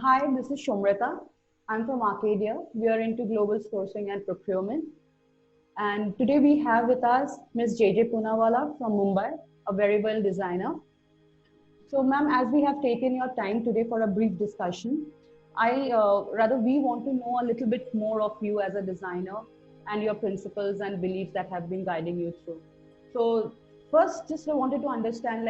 Hi, this is Shomrita. I'm from Arcadia. We are into global sourcing and procurement. And today we have with us Ms. JJ Poonawala from Mumbai, a very well designer. So, ma'am, as we have taken your time today for a brief discussion, we want to know a little bit more of you as a designer and your principles and beliefs that have been guiding you through. So, first, just I wanted to understand,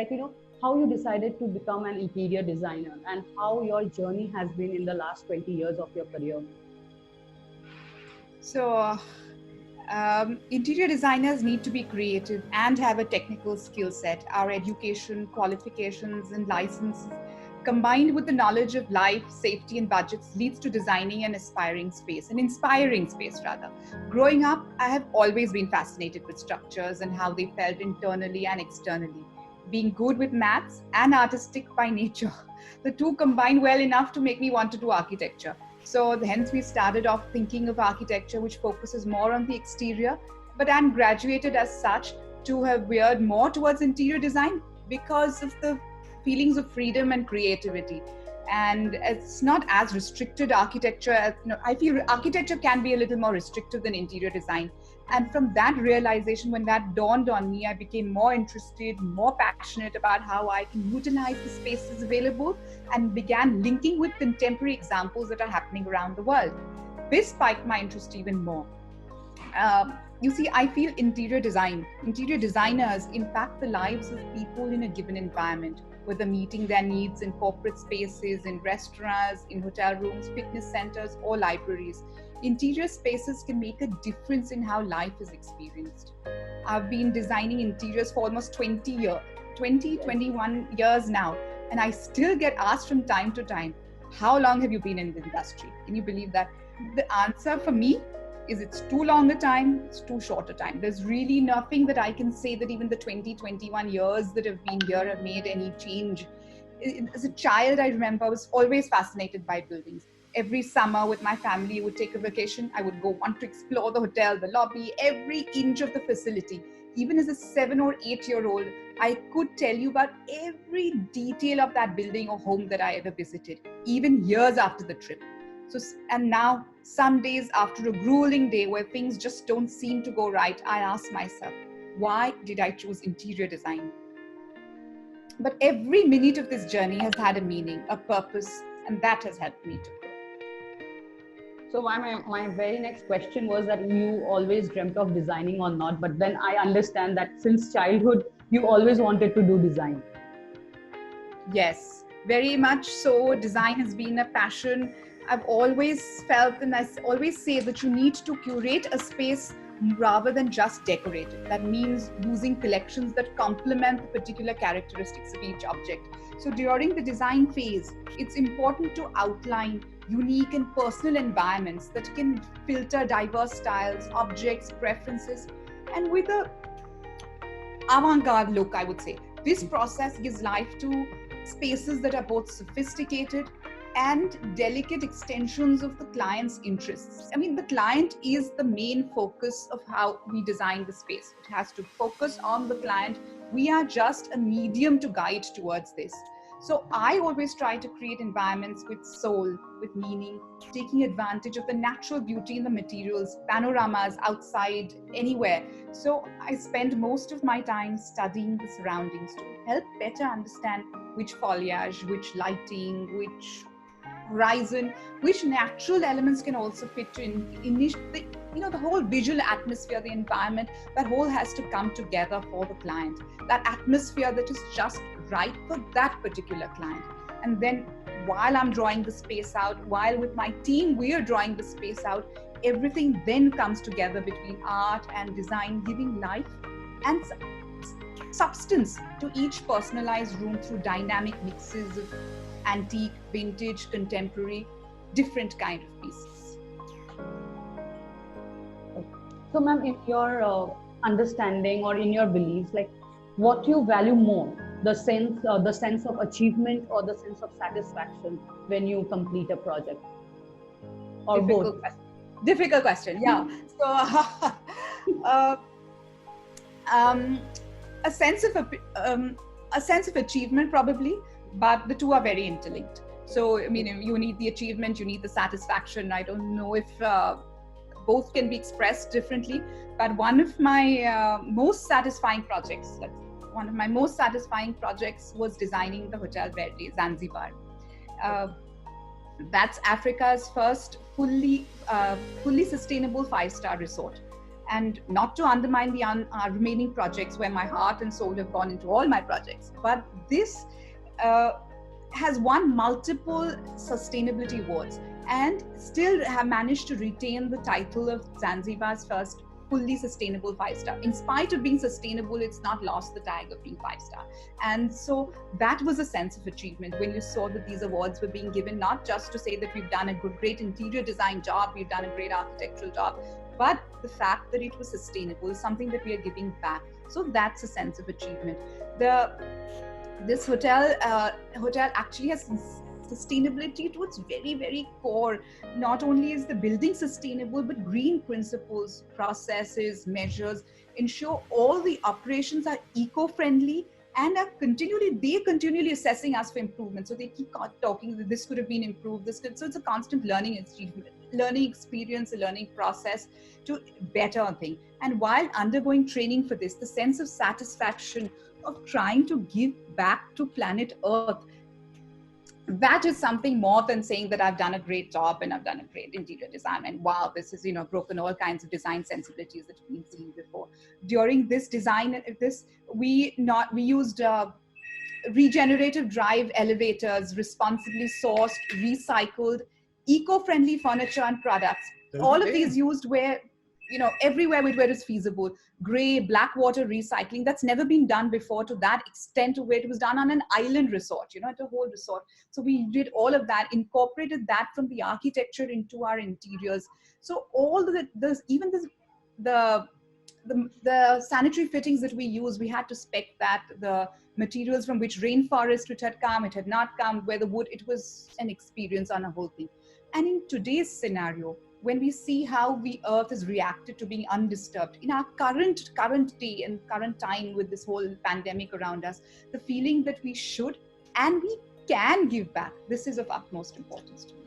how you decided to become an interior designer and how your journey has been in the last 20 years of your career. So, interior designers need to be creative and have a technical skill set. Our education, qualifications, and licenses, combined with the knowledge of life, safety, and budgets, leads to designing an inspiring space rather. Growing up, I have always been fascinated with structures and how they felt internally and externally. Being good with maths and artistic by nature, the two combined well enough to make me want to do architecture. So hence we started off thinking of architecture, which focuses more on the exterior, but I'm graduated as such to have veered more towards interior design because of the feelings of freedom and creativity. And it's not as restricted architecture as, I feel architecture can be a little more restrictive than interior design. And from that realization, when that dawned on me, I became more interested, more passionate about how I can utilize the spaces available and began linking with contemporary examples that are happening around the world. This spiked my interest even more. You see, I feel interior designers impact the lives of people in a given environment, whether meeting their needs in corporate spaces, in restaurants, in hotel rooms, fitness centers, or libraries. Interior spaces can make a difference in how life is experienced. I've been designing interiors for almost 21 years now, and I still get asked from time to time, how long have you been in the industry? Can you believe that? The answer for me is it's too long a time, it's too short a time. There's really nothing that I can say that even the 21 years that have been here have made any change. As a child, I remember I was always fascinated by buildings. Every summer with my family, I would take a vacation. I would go want to explore the hotel, the lobby, every inch of the facility. Even as a 7 or 8-year-old, I could tell you about every detail of that building or home that I ever visited, even years after the trip. And now, some days after a grueling day where things just don't seem to go right, I ask myself, why did I choose interior design? But every minute of this journey has had a meaning, a purpose, and that has helped me to grow. So my very next question was that you always dreamt of designing or not, but then I understand that since childhood, you always wanted to do design. Yes, very much so. Design has been a passion. I've always felt, and I always say that you need to curate a space rather than just decorate it. That means using collections that complement the particular characteristics of each object. So during the design phase, it's important to outline unique and personal environments that can filter diverse styles, objects, preferences, and with a avant-garde look, I would say. This process gives life to spaces that are both sophisticated and delicate extensions of the client's interests. I mean, the client is the main focus of how we design the space. It has to focus on the client. We are just a medium to guide towards this. So I always try to create environments with soul, with meaning, taking advantage of the natural beauty in the materials, panoramas outside, anywhere. So I spend most of my time studying the surroundings to help better understand which foliage, which lighting, which horizon, which natural elements can also fit the whole visual atmosphere, the environment, that whole has to come together for the client. That atmosphere that is just right for that particular client. And then while I'm drawing the space out, while with my team we are drawing the space out, everything then comes together between art and design, giving life and substance to each personalized room through dynamic mixes of antique, vintage, contemporary, different kind of pieces. So, ma'am, in your understanding or in your beliefs, what you value more, the sense of achievement or the sense of satisfaction when you complete a project, or both? Difficult question. Yeah. So, a sense of achievement probably, but the two are very interlinked. So, I mean, you need the achievement, you need the satisfaction. I don't know if both can be expressed differently, but one of my most satisfying projects, one of my most satisfying projects was designing the Hotel Verde, Zanzibar. That's Africa's first fully sustainable 5-star resort. And not to undermine the remaining projects where my heart and soul have gone into all my projects, but this has won multiple sustainability awards and still have managed to retain the title of Zanzibar's first fully sustainable 5-star. In spite of being sustainable, it's not lost the tag of being 5-star. And so that was a sense of achievement when you saw that these awards were being given, not just to say that we've done a great interior design job, we've done a great architectural job, but the fact that it was sustainable is something that we are giving back. So that's a sense of achievement. This hotel actually has sustainability to its very, very core. Not only is the building sustainable, but green principles, processes, measures ensure all the operations are eco-friendly and are continually assessing us for improvement. So they keep talking that this could have been improved, so it's a constant learning experience, a learning process to better thing. And while undergoing training for this, the sense of satisfaction of trying to give back to planet Earth, that is something more than saying that I've done a great job and I've done a great interior design and wow, this is, broken all kinds of design sensibilities that we've seen before. During this design, we used regenerative drive elevators, responsibly sourced, recycled, eco-friendly furniture and products. All of these used where, everywhere where it is feasible. Gray, black water recycling, that's never been done before to that extent, where it was done on an island resort, at a whole resort. So we did all of that, incorporated that from the architecture into our interiors. So all the sanitary fittings that we use, we had to spec that, the materials from which rainforest it had come, it had not come, where the wood, it was an experience on a whole thing. And in today's scenario, when we see how the earth has reacted to being undisturbed in our current day and current time with this whole pandemic around us, the feeling that we should and we can give back, this is of utmost importance to me.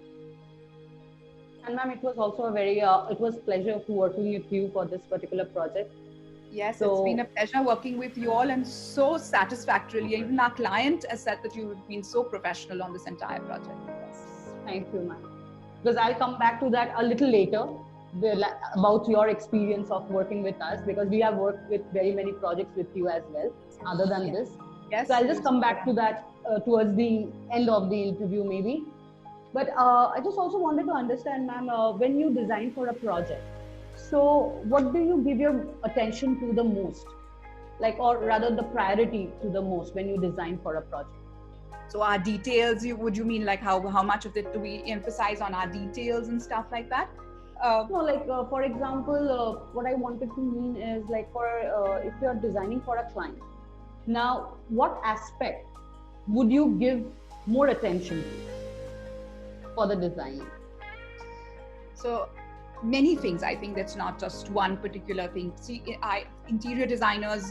And ma'am, it was also it was pleasure working with you for this particular project. Yes, it's been a pleasure working with you all and so satisfactorily. Even our client has said that you've been so professional on this entire project. Yes. Thank you, ma'am. Because I'll come back to that a little later, about your experience of working with us, because we have worked with very many projects with you as well, other than this. Yes. So I'll just come back to that towards the end of the interview maybe. But I just also wanted to understand, ma'am, when you design for a project, so what do you give your attention to the most? Or rather the priority to the most when you design for a project? So our details, would you mean how much of it do we emphasize on our details and stuff like that? No, for example, what I wanted to mean is if you're designing for a client, now what aspect would you give more attention to for the design? So many things, I think that's not just one particular thing. See, interior designers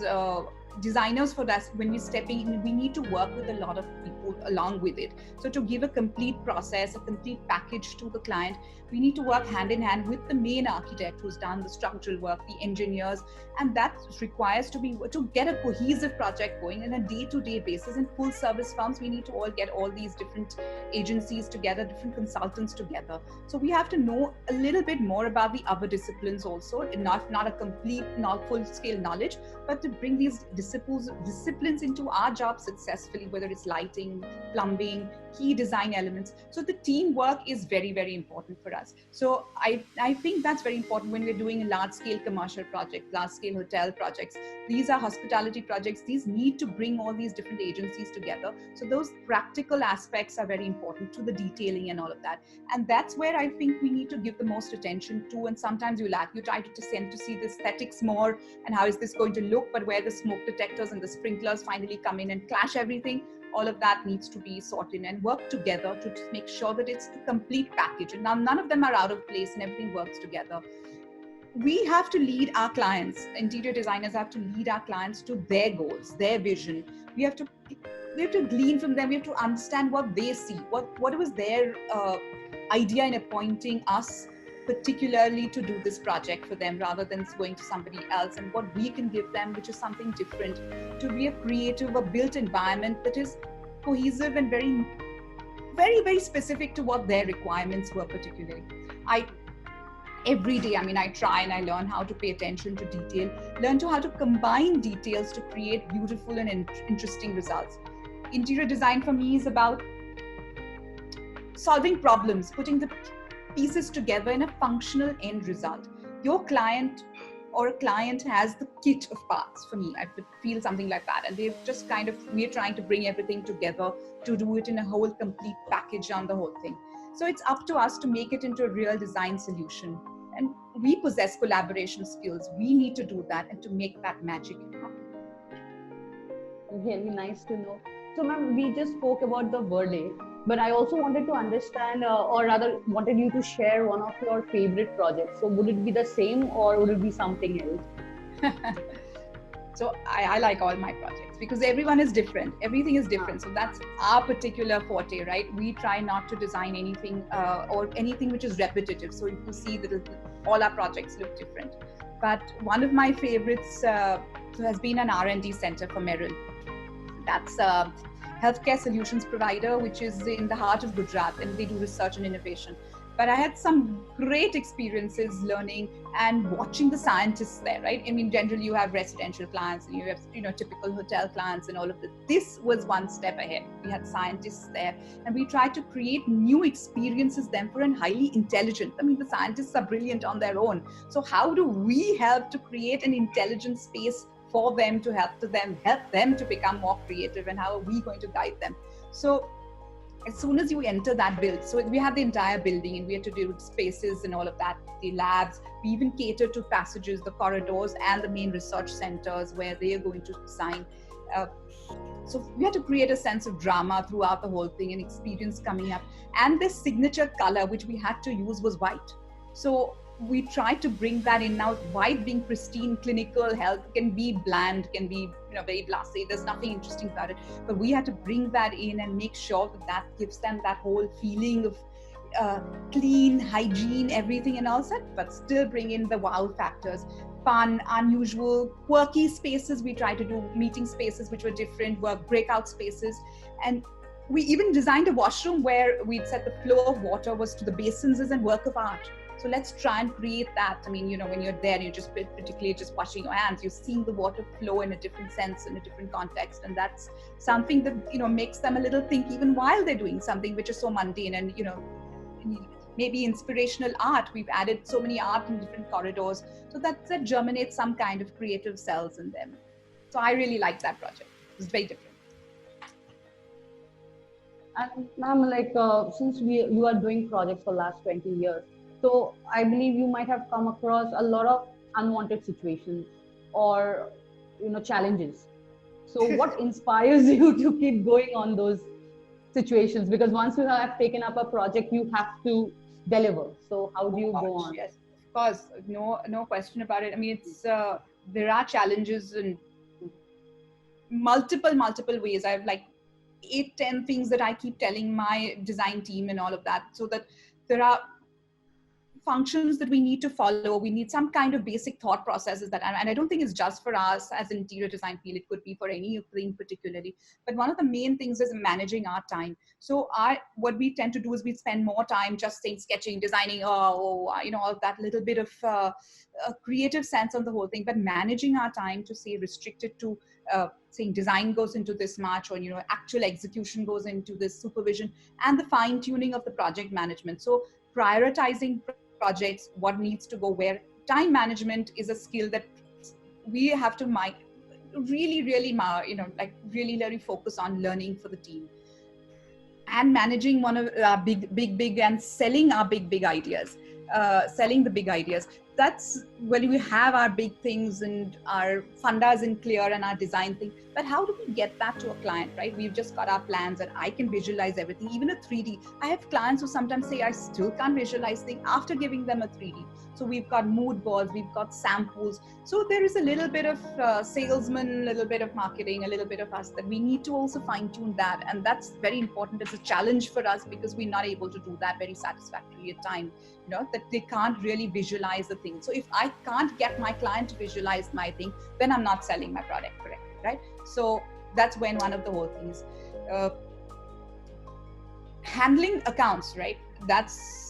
for us, when we're stepping in, we need to work with a lot of people along with it. So to give a complete process, a complete package to the client, we need to work hand in hand with the main architect who's done the structural work, the engineers, and that requires to get a cohesive project going on a day-to-day basis. In full service firms, we need to all get all these different agencies together, different consultants together. So we have to know a little bit more about the other disciplines also, and not a complete, not full-scale knowledge, but to bring these disciplines into our job successfully, whether it's lighting, plumbing, key design elements. So the teamwork is very, very important for us. So I think that's very important when we're doing a large-scale commercial project, large-scale hotel projects. These are hospitality projects. These need to bring all these different agencies together. So those practical aspects are very important to the detailing and all of that. And that's where I think we need to give the most attention to. And sometimes you lack. You try to tend to see the aesthetics more and how is this going to look, but where the smoke detectors and the sprinklers finally come in and clash everything, all of that needs to be sorted and work together to make sure that it's the complete package. And now none of them are out of place and everything works together. We have to lead our clients, interior designers have to lead our clients to their goals, their vision. We have to have to glean from them. We have to understand what they see, what was their idea in appointing us particularly to do this project for them rather than going to somebody else, and what we can give them, which is something different, to be a creative, a built environment that is cohesive and very, very, very specific to what their requirements were particularly. Every day, I mean, I try and I learn how to pay attention to detail, learn to how to combine details to create beautiful and interesting results. Interior design for me is about solving problems, putting the pieces together in a functional end result. Your client or a client has the kit of parts. For me, I feel something like that. And they've just kind of, we're trying to bring everything together to do it in a whole complete package on the whole thing. So it's up to us to make it into a real design solution. And we possess collaboration skills. We need to do that and to make that magic happen. Really nice to know. So ma'am, we just spoke about the birthday, but I also wanted to understand, or rather wanted you to share one of your favorite projects. So would it be the same or would it be something else? So I like all my projects because everyone is different. Everything is different. So that's our particular forte, right? We try not to design anything or anything which is repetitive. So if you see that all our projects look different. But one of my favorites has been an R&D center for Merrill. That's a healthcare solutions provider, which is in the heart of Gujarat, and they do research and innovation. But I had some great experiences learning and watching the scientists there, right? I mean, generally you have residential clients and you have, typical hotel clients and all of this. This was one step ahead. We had scientists there and we tried to create new experiences then for an highly intelligent. I mean, the scientists are brilliant on their own. So how do we help to create an intelligent space for them to help them to become more creative, and how are we going to guide them? So as soon as you enter that build, so we have the entire building and we have to do spaces and all of that, the labs, we even cater to passages, the corridors and the main research centers where they are going to design. So we had to create a sense of drama throughout the whole thing and experience coming up. And this signature color which we had to use was white. So we tried to bring that in. Now, white being pristine, clinical health can be bland, can be very blasé. There's nothing interesting about it. But we had to bring that in and make sure that gives them that whole feeling of clean, hygiene, everything and all that, but still bring in the wow factors. Fun, unusual, quirky spaces. We tried to do meeting spaces which were different, work breakout spaces. And we even designed a washroom where we'd said the flow of water was to the basins as a work of art. So let's try and create that. I mean, when you're there, you're just particularly just washing your hands, you're seeing the water flow in a different sense, in a different context. And that's something that, makes them a little think even while they're doing something which is so mundane and, maybe inspirational art. We've added so many art in different corridors. So that germinates some kind of creative cells in them. So I really like that project. It's very different. And ma'am, since you are doing projects for the last 20 years, so I believe you might have come across a lot of unwanted situations or, challenges. So what inspires you to keep going on those situations? Because once you have taken up a project, you have to deliver. So how do you go on? Yes, of course. No question about it. I mean, it's there are challenges in multiple ways. I have 8-10 things that I keep telling my design team and all of that, so that there are functions that we need to follow. We need some kind of basic thought processes and I don't think it's just for us as an interior design field. It could be for anything particularly. But one of the main things is managing our time. So what we tend to do is we spend more time just saying sketching, designing, all that little bit of a creative sense on the whole thing. But managing our time to say restricted to saying design goes into this much, or actual execution goes into this supervision, and the fine tuning of the project management. So prioritizing projects, what needs to go where. Time management is a skill that we have to really focus on learning for the team. And managing one of our big and selling our big ideas, selling the big ideas. that's when we have our big things and our funda is in clear and our design thing. But how do we get that to a client, right? We've just got our plans and I can visualize everything, even a 3D. I have clients who sometimes say I still can't visualize things after giving them a 3D. So we've got mood boards, we've got samples. So there is a little bit of salesman, a little bit of marketing, a little bit of us, that we need to also fine tune that. And that's very important. It's a challenge for us because we're not able to do that very satisfactorily at time, that they can't really visualize the thing. So if I can't get my client to visualize my thing, then I'm not selling my product correctly, right? So that's when one of the whole things, handling accounts, right? That's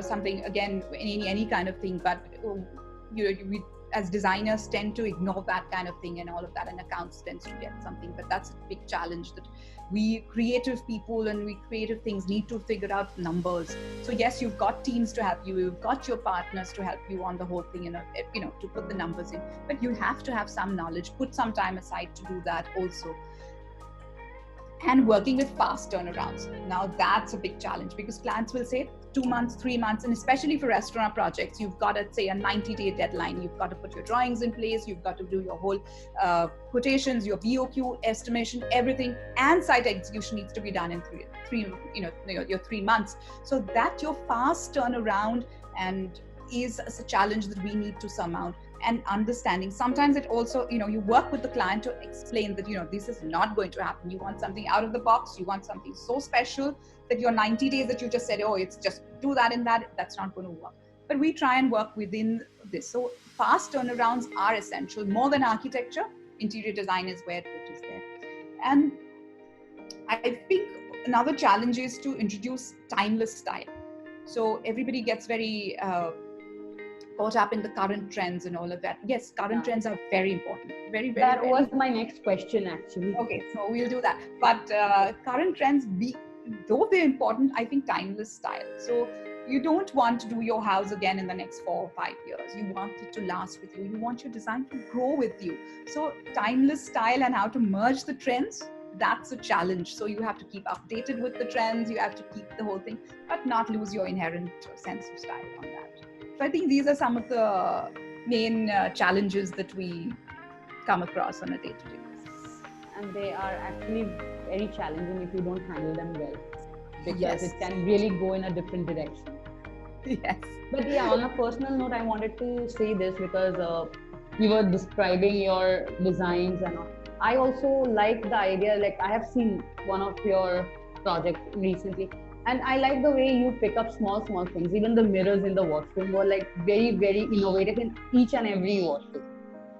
something, again, any kind of thing, but we as designers tend to ignore that kind of thing and all of that, and accounts tends to get something. But that's a big challenge that we creative people and we creative things need to figure out numbers. So yes, you've got teams to help you, you've got your partners to help you on the whole thing, to put the numbers in, but you have to have some knowledge, put some time aside to do that also. And working with fast turnarounds. Now that's a big challenge because clients will say 2 months, 3 months, and especially for restaurant projects, you've got to say a 90-day deadline. You've got to put your drawings in place. You've got to do your whole quotations, your BOQ estimation, everything, and site execution needs to be done in your 3 months. So that your fast turnaround and is a challenge that we need to surmount. And understanding, sometimes it also, you work with the client to explain that, this is not going to happen. You want something out of the box. You want something so special that your 90 days that you just said, oh, it's just do that and that's not going to work. But we try and work within this. So fast turnarounds are essential. More than architecture, interior design is where it is there. And I think another challenge is to introduce timeless style. So everybody gets very caught up in the current trends and all of that. Yes, current trends are very important. Very, very. That was my next question, actually. Okay, so we'll do that. But current trends, though they're important, I think timeless style. So you don't want to do your house again in the next 4 or 5 years. You want it to last with you. You want your design to grow with you. So timeless style and how to merge the trends, that's a challenge. So you have to keep updated with the trends. You have to keep the whole thing, but not lose your inherent sense of style on that. So I think these are some of the main challenges that we come across on a day-to-day basis. And they are actually very challenging if you don't handle them well, because yes, it can really go in a different direction. Yes. But yeah, on a personal note, I wanted to say this because you were describing your designs and all. I also like the idea, like I have seen one of your projects recently. And I like the way you pick up small things. Even the mirrors in the washroom were like very, very innovative in each and every washroom.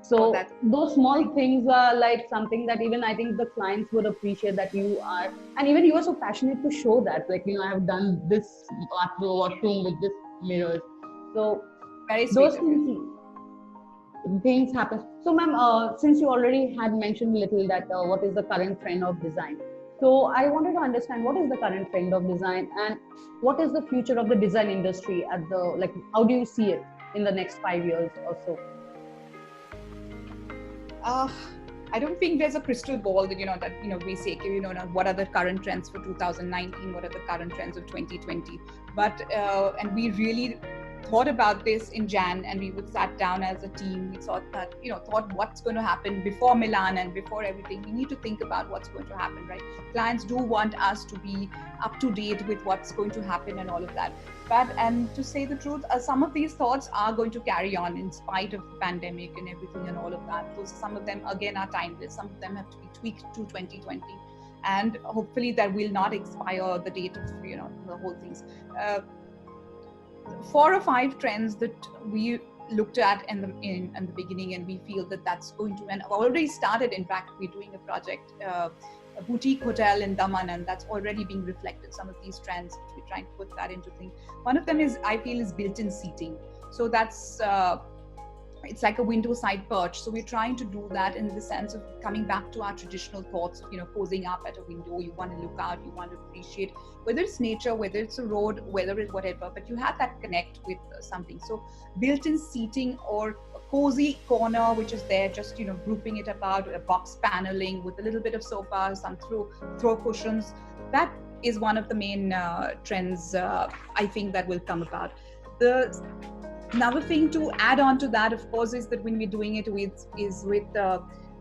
So those small things are like something that even I think the clients would appreciate, that you are, and even you are so passionate to show that, like, I have done this washroom with this mirrors. So very sweet. Those things happen. So ma'am, since you already had mentioned a little that what is the current trend of design. So I wanted to understand, what is the current trend of design and what is the future of the design industry how do you see it in the next 5 years or so? I don't think there's a crystal ball that, we say, what are the current trends for 2019? What are the current trends of 2020? But, and we really thought about this in Jan, and we would sat down as a team. We thought that, thought what's going to happen before Milan and before everything. We need to think about what's going to happen, right? Clients do want us to be up to date with what's going to happen and all of that. And to say the truth, some of these thoughts are going to carry on in spite of the pandemic and everything and all of that. Some of them, again, are timeless. Some of them have to be tweaked to 2020. And hopefully that will not expire the date of, the whole things. 4 or 5 trends that we looked at in the beginning, and we feel that that's going to, and already started. In fact, we're doing a project, a boutique hotel in Daman, and that's already being reflected, some of these trends, which we're trying to put that into things. One of them is, I feel, is built-in seating. So that's it's like a window side perch. So we're trying to do that in the sense of coming back to our traditional thoughts of, posing up at a window. You want to look out, you want to appreciate, whether it's nature, whether it's a road, whether it's whatever, but you have that connect with something. So built-in seating or a cozy corner, which is there, just, grouping it about, a box paneling with a little bit of sofa, some throw cushions. That is one of the main trends, I think, that will come about. The Another thing to add on to that, of course, is that when we're doing it with,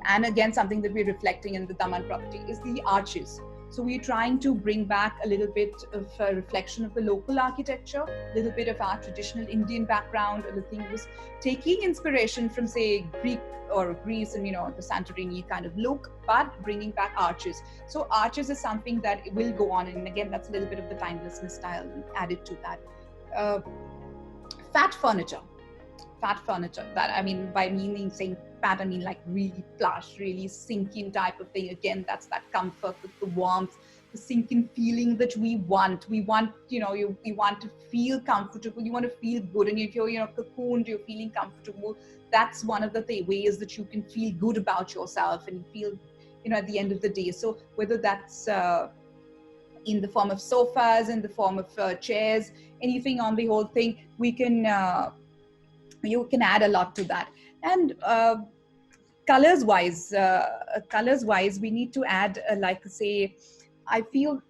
and again, something that we're reflecting in the Daman property is the arches. So we're trying to bring back a little bit of a reflection of the local architecture, a little bit of our traditional Indian background. The thing was taking inspiration from, say, Greek or Greece and, the Santorini kind of look, but bringing back arches. So arches is something that will go on. And again, that's a little bit of the timelessness style added to that. Fat furniture. That, I mean, by meaning saying fat, I mean like really plush, really sinking type of thing. Again, that's that comfort with the warmth, the sinking feeling that we want. We want, you want to feel comfortable. You want to feel good. And if you're, cocooned, you're feeling comfortable. That's one of the ways that you can feel good about yourself and feel, at the end of the day. So whether that's in the form of sofas, in the form of chairs, anything on the whole thing, we can, you can add a lot to that. And colors wise, we need to add, like say, I feel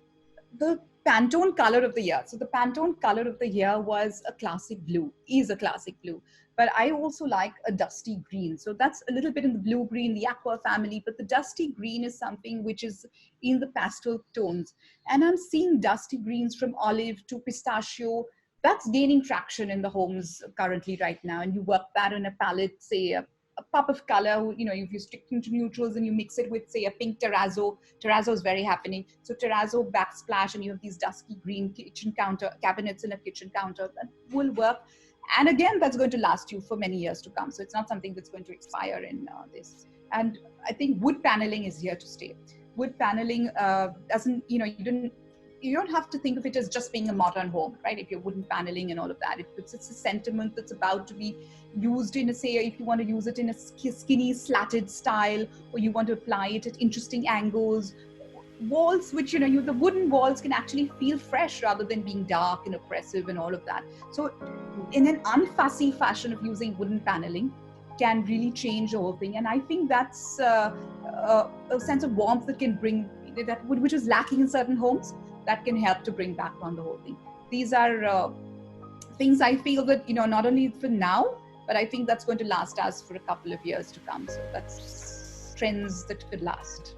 the Pantone color of the year. So the Pantone color of the year was a classic blue, is a classic blue. But I also like a dusty green. So that's a little bit in the blue green, the aqua family, but the dusty green is something which is in the pastel tones. And I'm seeing dusty greens from olive to pistachio. That's gaining traction in the homes currently right now. And you work that in a palette, say a pop of color, if you stick into neutrals and you mix it with, say, a pink terrazzo. Terrazzo is very happening. So terrazzo backsplash, and you have these dusky green kitchen counter cabinets in a kitchen counter, that will work. And again, that's going to last you for many years to come. So it's not something that's going to expire in this. And I think wood paneling is here to stay. Wood paneling doesn't, you don't have to think of it as just being a modern home, right? If you're wooden paneling and all of that, it's a sentiment that's about to be used in say, if you want to use it in a skinny slatted style, or you want to apply it at interesting angles. Walls, which, the wooden walls can actually feel fresh rather than being dark and oppressive and all of that. So in an unfussy fashion of using wooden paneling can really change the whole thing. And I think that's a sense of warmth that can bring, that which is lacking in certain homes, that can help to bring back on the whole thing. These are things I feel that, not only for now, but I think that's going to last us for a couple of years to come. So that's trends that could last.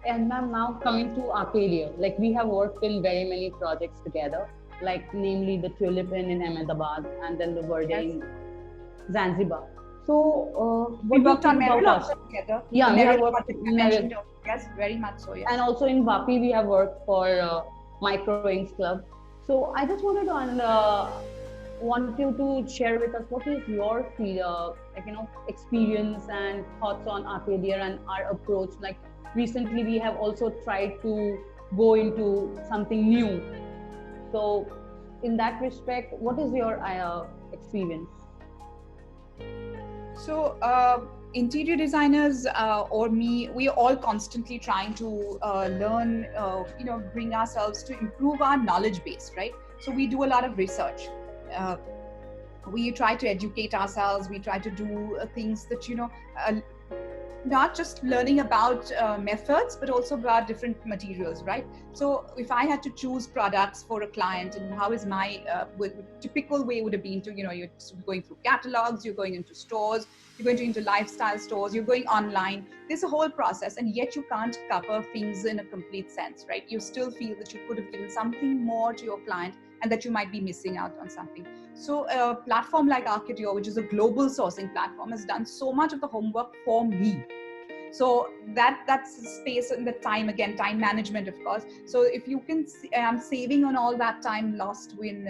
And ma'am, now coming to Arcadia, like we have worked in very many projects together, like namely the Tulip Inn in Ahmedabad and then the Verde in Zanzibar. So we worked on Merrill also together. Yeah, we have worked yes, very much so. Yes. And also in Vapi, we have worked for Micro Inks Club. So I just wanted to want you to share with us what is your experience and thoughts on Arcadia and our approach. Like recently, we have also tried to go into something new. So in that respect, what is your experience? So interior designers or me, we are all constantly trying to learn, bring ourselves to improve our knowledge base, right? So we do a lot of research. We try to educate ourselves. We try to do things that, not just learning about methods, but also about different materials, right? So if I had to choose products for a client, and how is my typical way would have been to, you're going through catalogs, you're going into stores, you're going into lifestyle stores, you're going online. There's a whole process, and yet you can't cover things in a complete sense, right? You still feel that you could have given something more to your client and that you might be missing out on something. So a platform like Arcadia, which is a global sourcing platform, has done so much of the homework for me. So that's the space and the time, again, time management, of course. So if you can, I'm saving on all that time lost when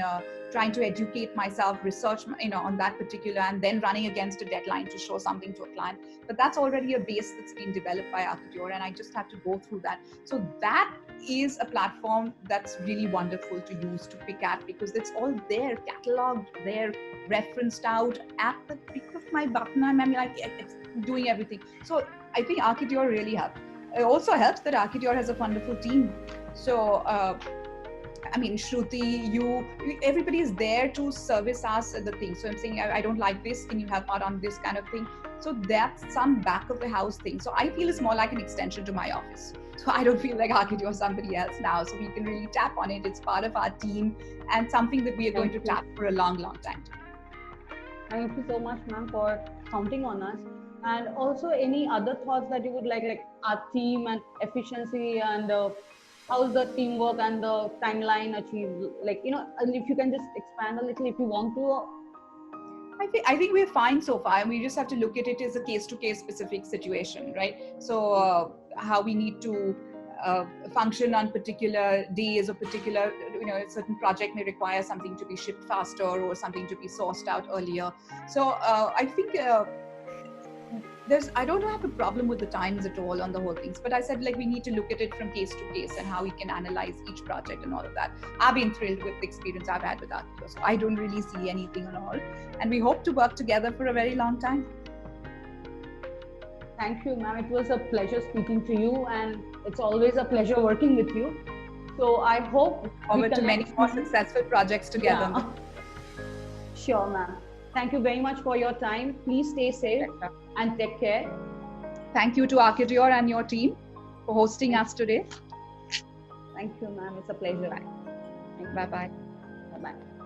trying to educate myself, research, on that particular, and then running against a deadline to show something to a client. But that's already a base that's been developed by Arcadia, and I just have to go through that. So that is a platform that's really wonderful to use, to pick at, because it's all there, cataloged, there, referenced out at the pick of my button. I'm like, it's doing everything. So I think Arcadia really helped. It also helps that Arcadia has a wonderful team. So, Shruti, everybody is there to service us the thing. So I'm saying, I don't like this. Can you help out on this kind of thing? So that's some back of the house thing. So I feel it's more like an extension to my office. So I don't feel like Arkidio or somebody else now. So we can really tap on it. It's part of our team and something that we are going to tap for a long, long time. Thank you so much, ma'am, for counting on us. And also, any other thoughts that you would like our team and efficiency and how's the teamwork and the timeline achieved? Like, and if you can just expand a little if you want to. I think we're fine so far, and we just have to look at it as a case-to-case specific situation, right? So how we need to function on particular days or particular, a certain project may require something to be shipped faster or something to be sourced out earlier. So I think I don't have a problem with the times at all on the whole things, but I said we need to look at it from case to case and how we can analyze each project and all of that. I've been thrilled with the experience I've had with Arkidio, so I don't really see anything at all. And we hope to work together for a very long time. Thank you, ma'am. It was a pleasure speaking to you, and it's always a pleasure working with you. So I hope forward to many more successful projects together. Yeah. Sure, ma'am. Thank you very much for your time. Please stay safe and take care. Thank you to Arkidio and your team for hosting us today. Thank you, ma'am. It's a pleasure. Bye-bye. Bye-bye.